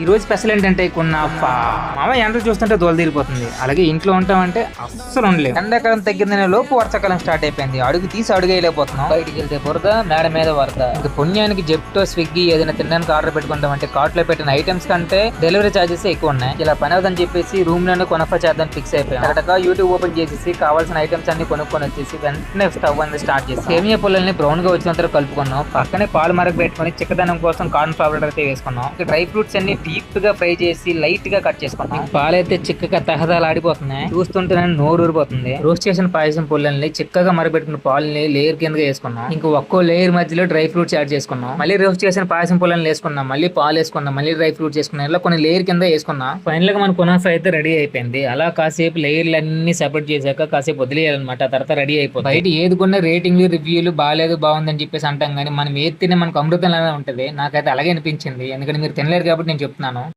ఈ రోజు స్పెషల్ ఏంటంటే కున్నాఫా. మామ ఎండ చూస్తుంటే దోల తీరిపోతుంది. అలాగే ఇంట్లో ఉంటామంటే అస్సలు ఉండలేము. ఎండాకాలం తగ్గిందనే లోపు వర్షాకాలం స్టార్ట్ అయిపోయింది. అడుగు తీసి అడుగేయలేకపోతున్నాం. బయటికి వెళ్తే బురద, మేడ మీద వరద. ఇక పుణ్యానికి జెప్టో, స్విగ్గీ ఏదైనా తినడానికి ఆర్డర్ పెట్టుకుంటామంటే కార్ట్ లో పెట్టిన ఐటమ్స్ కంటే డెలివరీ చార్జెస్ ఎక్కువ ఉన్నాయి. ఇలా పని అవుదని చెప్పేసి రూమ్ లోనే కొనఫా చేద్దాం ఫిక్స్ అయిపోయాం. కరెక్ట్గా యూట్యూబ్ ఓపెన్ చేసేసి కావాల్సిన ఐటమ్స్ అన్ని కొనుక్కొని వచ్చేసి వెంటనే స్టవ్ అనేది స్టార్ట్ చేసి సేమియా పుల్లల్ని బ్రౌన్ గా వచ్చినంత కలుపుకున్నాం. పక్కనే పాలు మరగ పెట్టుకుని చిక్కదనం కోసం కార్న్ ఫ్లవర్ అయితే వేసుకున్నాం. డ్రై ఫ్రూట్స్ అన్ని డీప్ గా ఫ్రై చేసి లైట్ గా కట్ చేసుకున్నాం. పాలైతే చిక్కగా తహదాలు ఆడిపోతున్నాయి. చూస్తుంటే నోరు ఊరిపోతుంది. రోస్ట్ చేసిన పాయసం పుల్లల్ని చిక్కగా మరగబెట్టుకున్న పాలని లేయర్ కింద వేసుకున్నాం. ఇంకో ఒక్కో లేయర్ మధ్యలో డ్రై ఫ్రూట్స్ యాడ్ చేసుకున్నాం. మళ్ళీ రోస్ట్ చేసిన పాయసం పుల్లల్ని వేసుకున్నాం. మళ్ళీ పాలు వేసుకున్నాం. మళ్ళీ డ్రై ఫ్రూట్స్ వేసుకున్నాం. ఇలా కొన్ని లేయర్ కింద వేసుకున్నాం. ఫైనల్ గా మన కునాఫా అయితే రెడీ అయిపోయింది. అలా కాసేపు లేయర్లు అన్ని సెపరేట్ చేశాక కాసేపు వదిలేయాలన్నమాట. తర్వాత రెడీ అయిపోతుంది. బయట ఏది కొన్న రేటింగ్లు రివ్యూలు బాగాలేదు బాగుందని చెప్పేసి అంటాం, కానీ మనం ఏది తినే మనకు అమృతంలానే ఉంటది. నాకైతే అలాగే అనిపించింది. ఎందుకంటే మీరు తినలేరు కాబట్టి నేను చెప్తున్నాను.